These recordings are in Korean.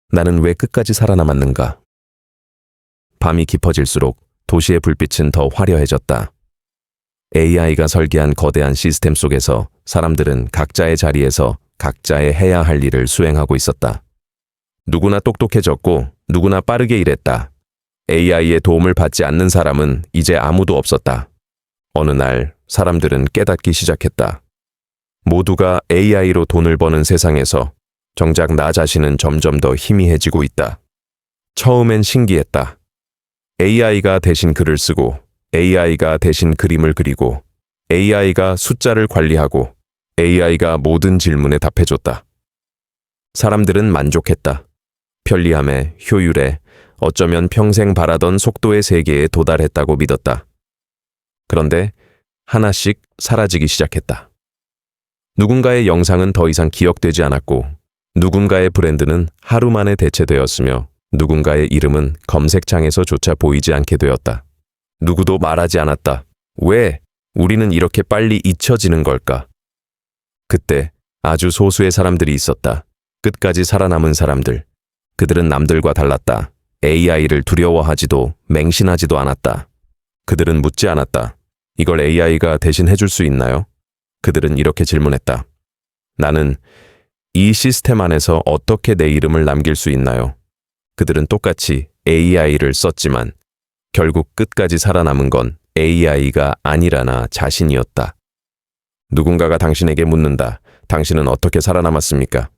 나는 왜 끝까지 살아남았는가? 밤이 깊어질수록 도시의 불빛은 더 화려해졌다. AI가 설계한 거대한 시스템 속에서 사람들은 각자의 자리에서 각자의 해야 할 일을 수행하고 있었다. 누구나 똑똑해졌고 누구나 빠르게 일했다. AI의 도움을 받지 않는 사람은 이제 아무도 없었다. 어느 날 사람들은 깨닫기 시작했다. 모두가 AI로 돈을 버는 세상에서 정작 나 자신은 점점 더 희미해지고 있다. 처음엔 신기했다. AI가 대신 글을 쓰고 AI가 대신 그림을 그리고 AI가 숫자를 관리하고 AI가 모든 질문에 답해줬다. 사람들은 만족했다. 편리함에, 효율에, 어쩌면 평생 바라던 속도의 세계에 도달했다고 믿었다. 그런데 하나씩 사라지기 시작했다. 누군가의 영상은 더 이상 기억되지 않았고 누군가의 브랜드는 하루 만에 대체되었으며 누군가의 이름은 검색창에서조차 보이지 않게 되었다. 누구도 말하지 않았다. 왜 우리는 이렇게 빨리 잊혀지는 걸까? 그때 아주 소수의 사람들이 있었다. 끝까지 살아남은 사람들. 그들은 남들과 달랐다. AI를 두려워하지도 맹신하지도 않았다. 그들은 묻지 않았다. 이걸 AI가 대신 해줄 수 있나요? 그들은 이렇게 질문했다. 나는 이 시스템 안에서 어떻게 내 이름을 남길 수 있나요? 그들은 똑같이 AI를 썼지만 결국 끝까지 살아남은 건 AI가 아니라나 자신이었다. 누군가가 당신에게 묻는다. 당신은 어떻게 살아남았습니까?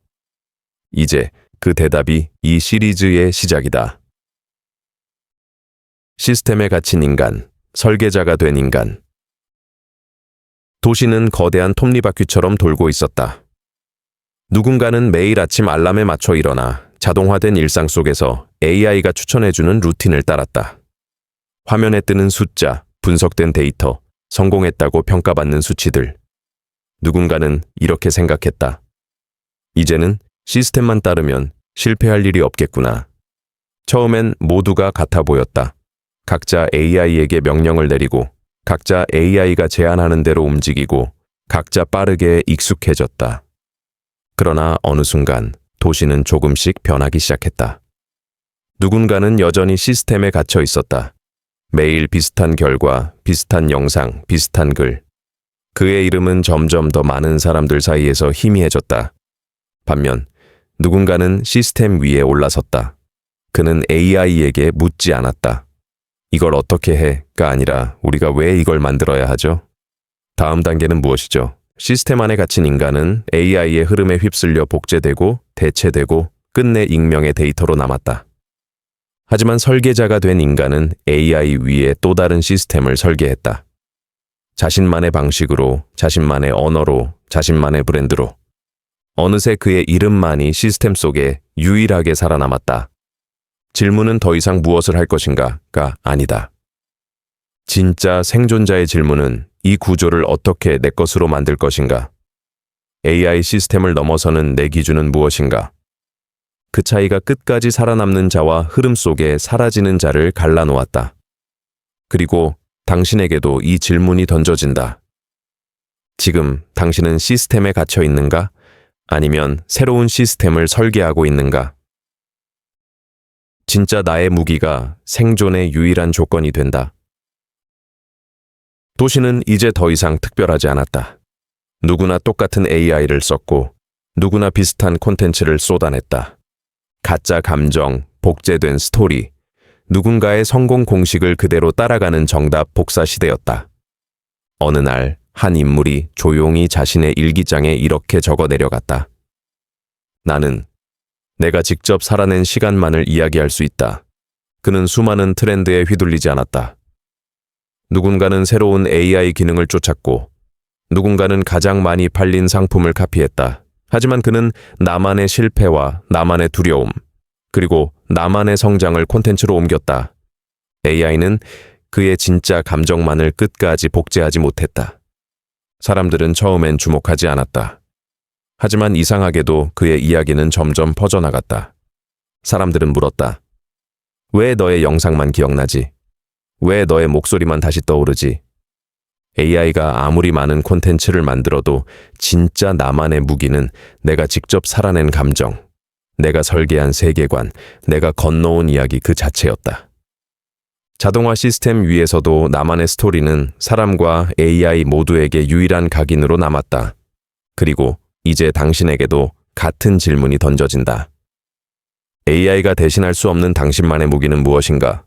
이제 그 대답이 이 시리즈의 시작이다. 시스템에 갇힌 인간, 설계자가 된 인간. 도시는 거대한 톱니바퀴처럼 돌고 있었다. 누군가는 매일 아침 알람에 맞춰 일어나 자동화된 일상 속에서 AI가 추천해주는 루틴을 따랐다. 화면에 뜨는 숫자, 분석된 데이터, 성공했다고 평가받는 수치들. 누군가는 이렇게 생각했다. 이제는 시스템만 따르면 실패할 일이 없겠구나. 처음엔 모두가 같아 보였다. 각자 AI에게 명령을 내리고 각자 AI가 제안하는 대로 움직이고 각자 빠르게 익숙해졌다. 그러나 어느 순간 도시는 조금씩 변하기 시작했다. 누군가는 여전히 시스템에 갇혀 있었다. 매일 비슷한 결과, 비슷한 영상, 비슷한 글. 그의 이름은 점점 더 많은 사람들 사이에서 희미해졌다. 반면 누군가는 시스템 위에 올라섰다. 그는 AI에게 묻지 않았다. 이걸 어떻게 해?가 아니라 우리가 왜 이걸 만들어야 하죠? 다음 단계는 무엇이죠? 시스템 안에 갇힌 인간은 AI의 흐름에 휩쓸려 복제되고 대체되고 끝내 익명의 데이터로 남았다. 하지만 설계자가 된 인간은 AI 위에 또 다른 시스템을 설계했다. 자신만의 방식으로, 자신만의 언어로, 자신만의 브랜드로. 어느새 그의 이름만이 시스템 속에 유일하게 살아남았다. 질문은 더 이상 무엇을 할 것인가가 아니다. 진짜 생존자의 질문은 이 구조를 어떻게 내 것으로 만들 것인가? AI 시스템을 넘어서는 내 기준은 무엇인가? 그 차이가 끝까지 살아남는 자와 흐름 속에 사라지는 자를 갈라놓았다. 그리고 당신에게도 이 질문이 던져진다. 지금 당신은 시스템에 갇혀 있는가? 아니면 새로운 시스템을 설계하고 있는가? 진짜 나의 무기가 생존의 유일한 조건이 된다. 도시는 이제 더 이상 특별하지 않았다. 누구나 똑같은 AI를 썼고 누구나 비슷한 콘텐츠를 쏟아냈다. 가짜 감정, 복제된 스토리, 누군가의 성공 공식을 그대로 따라가는 정답 복사 시대였다. 어느 날 한 인물이 조용히 자신의 일기장에 이렇게 적어 내려갔다. 나는 내가 직접 살아낸 시간만을 이야기할 수 있다. 그는 수많은 트렌드에 휘둘리지 않았다. 누군가는 새로운 AI 기능을 쫓았고 누군가는 가장 많이 팔린 상품을 카피했다. 하지만 그는 나만의 실패와 나만의 두려움, 그리고 나만의 성장을 콘텐츠로 옮겼다. AI는 그의 진짜 감정만을 끝까지 복제하지 못했다. 사람들은 처음엔 주목하지 않았다. 하지만 이상하게도 그의 이야기는 점점 퍼져나갔다. 사람들은 물었다. 왜 너의 영상만 기억나지? 왜 너의 목소리만 다시 떠오르지? AI가 아무리 많은 콘텐츠를 만들어도 진짜 나만의 무기는 내가 직접 살아낸 감정, 내가 설계한 세계관, 내가 건너온 이야기 그 자체였다. 자동화 시스템 위에서도 나만의 스토리는 사람과 AI 모두에게 유일한 각인으로 남았다. 그리고 이제 당신에게도 같은 질문이 던져진다. AI가 대신할 수 없는 당신만의 무기는 무엇인가?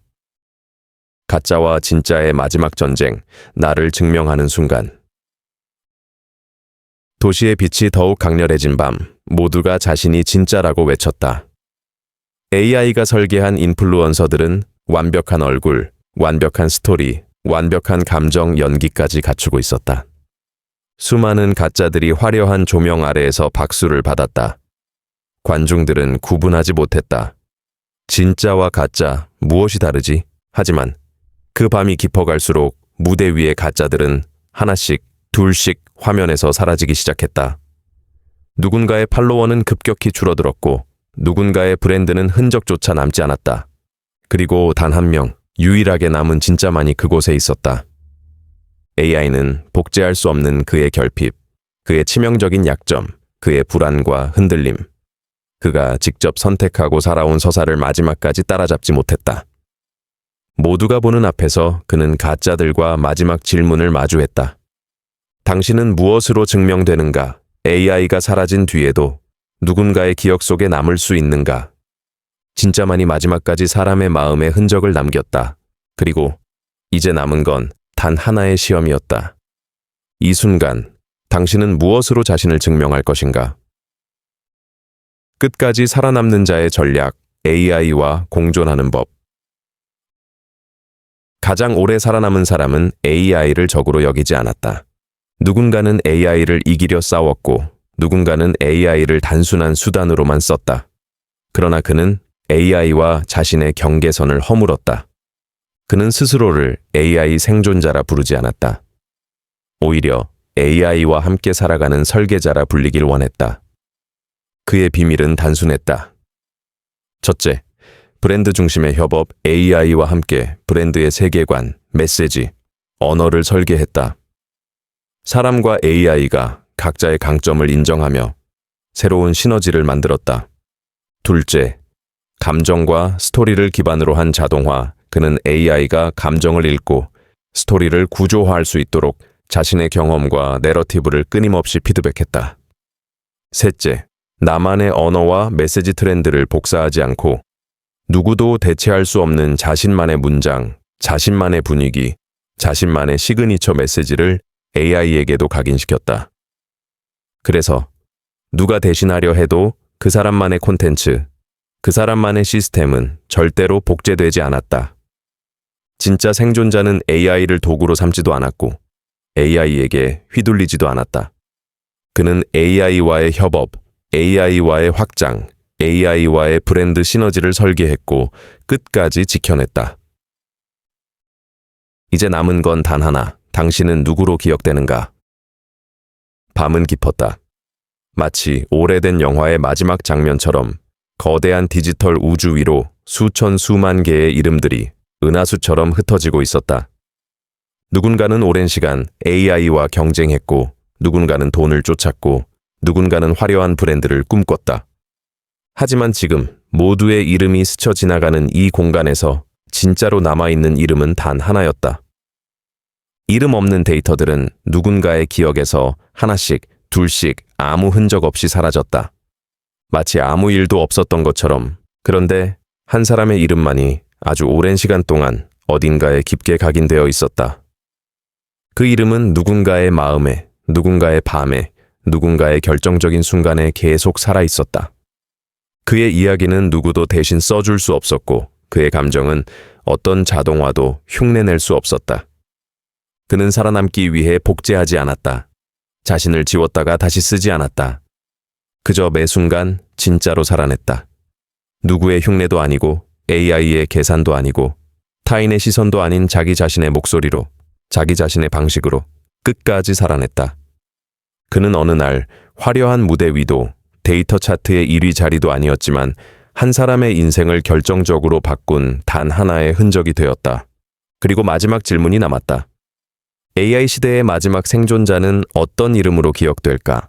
가짜와 진짜의 마지막 전쟁, 나를 증명하는 순간. 도시의 빛이 더욱 강렬해진 밤, 모두가 자신이 진짜라고 외쳤다. AI가 설계한 인플루언서들은 완벽한 얼굴, 완벽한 스토리, 완벽한 감정 연기까지 갖추고 있었다. 수많은 가짜들이 화려한 조명 아래에서 박수를 받았다. 관중들은 구분하지 못했다. 진짜와 가짜, 무엇이 다르지? 하지만 그 밤이 깊어갈수록 무대 위의 가짜들은 하나씩, 둘씩 화면에서 사라지기 시작했다. 누군가의 팔로워는 급격히 줄어들었고 누군가의 브랜드는 흔적조차 남지 않았다. 그리고 단 한 명, 유일하게 남은 진짜만이 그곳에 있었다. AI는 복제할 수 없는 그의 결핍, 그의 치명적인 약점, 그의 불안과 흔들림. 그가 직접 선택하고 살아온 서사를 마지막까지 따라잡지 못했다. 모두가 보는 앞에서 그는 가짜들과 마지막 질문을 마주했다. 당신은 무엇으로 증명되는가? AI가 사라진 뒤에도 누군가의 기억 속에 남을 수 있는가? 진짜만이 마지막까지 사람의 마음에 흔적을 남겼다. 그리고 이제 남은 건 단 하나의 시험이었다. 이 순간, 당신은 무엇으로 자신을 증명할 것인가? 끝까지 살아남는 자의 전략, AI와 공존하는 법. 가장 오래 살아남은 사람은 AI를 적으로 여기지 않았다. 누군가는 AI를 이기려 싸웠고, 누군가는 AI를 단순한 수단으로만 썼다. 그러나 그는 AI와 자신의 경계선을 허물었다. 그는 스스로를 AI 생존자라 부르지 않았다. 오히려 AI와 함께 살아가는 설계자라 불리길 원했다. 그의 비밀은 단순했다. 첫째, 브랜드 중심의 협업, AI와 함께 브랜드의 세계관, 메시지, 언어를 설계했다. 사람과 AI가 각자의 강점을 인정하며 새로운 시너지를 만들었다. 둘째, 감정과 스토리를 기반으로 한 자동화, 그는 AI가 감정을 읽고 스토리를 구조화할 수 있도록 자신의 경험과 내러티브를 끊임없이 피드백했다. 셋째, 나만의 언어와 메시지 트렌드를 복사하지 않고 누구도 대체할 수 없는 자신만의 문장, 자신만의 분위기, 자신만의 시그니처 메시지를 AI에게도 각인시켰다. 그래서 누가 대신하려 해도 그 사람만의 콘텐츠, 그 사람만의 시스템은 절대로 복제되지 않았다. 진짜 생존자는 AI를 도구로 삼지도 않았고 AI에게 휘둘리지도 않았다. 그는 AI와의 협업, AI와의 확장, AI와의 브랜드 시너지를 설계했고 끝까지 지켜냈다. 이제 남은 건 단 하나, 당신은 누구로 기억되는가? 밤은 깊었다. 마치 오래된 영화의 마지막 장면처럼 거대한 디지털 우주 위로 수천 수만 개의 이름들이 은하수처럼 흩어지고 있었다. 누군가는 오랜 시간 AI와 경쟁했고, 누군가는 돈을 쫓았고, 누군가는 화려한 브랜드를 꿈꿨다. 하지만 지금 모두의 이름이 스쳐 지나가는 이 공간에서 진짜로 남아있는 이름은 단 하나였다. 이름 없는 데이터들은 누군가의 기억에서 하나씩, 둘씩 아무 흔적 없이 사라졌다. 마치 아무 일도 없었던 것처럼. 그런데 한 사람의 이름만이 아주 오랜 시간 동안 어딘가에 깊게 각인되어 있었다. 그 이름은 누군가의 마음에, 누군가의 밤에, 누군가의 결정적인 순간에 계속 살아있었다. 그의 이야기는 누구도 대신 써줄 수 없었고 그의 감정은 어떤 자동화도 흉내낼 수 없었다. 그는 살아남기 위해 복제하지 않았다. 자신을 지웠다가 다시 쓰지 않았다. 그저 매 순간 진짜로 살아냈다. 누구의 흉내도 아니고 AI의 계산도 아니고 타인의 시선도 아닌 자기 자신의 목소리로, 자기 자신의 방식으로 끝까지 살아냈다. 그는 어느 날 화려한 무대 위도 데이터 차트의 1위 자리도 아니었지만 한 사람의 인생을 결정적으로 바꾼 단 하나의 흔적이 되었다. 그리고 마지막 질문이 남았다. AI 시대의 마지막 생존자는 어떤 이름으로 기억될까?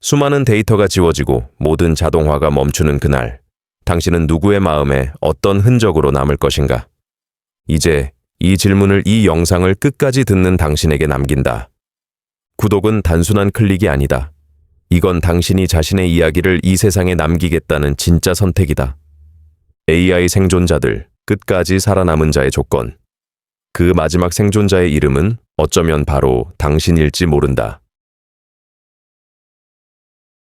수많은 데이터가 지워지고 모든 자동화가 멈추는 그날, 당신은 누구의 마음에 어떤 흔적으로 남을 것인가? 이제 이 질문을 이 영상을 끝까지 듣는 당신에게 남긴다. 구독은 단순한 클릭이 아니다. 이건 당신이 자신의 이야기를 이 세상에 남기겠다는 진짜 선택이다. AI 생존자들, 끝까지 살아남은 자의 조건. 그 마지막 생존자의 이름은 어쩌면 바로 당신일지 모른다.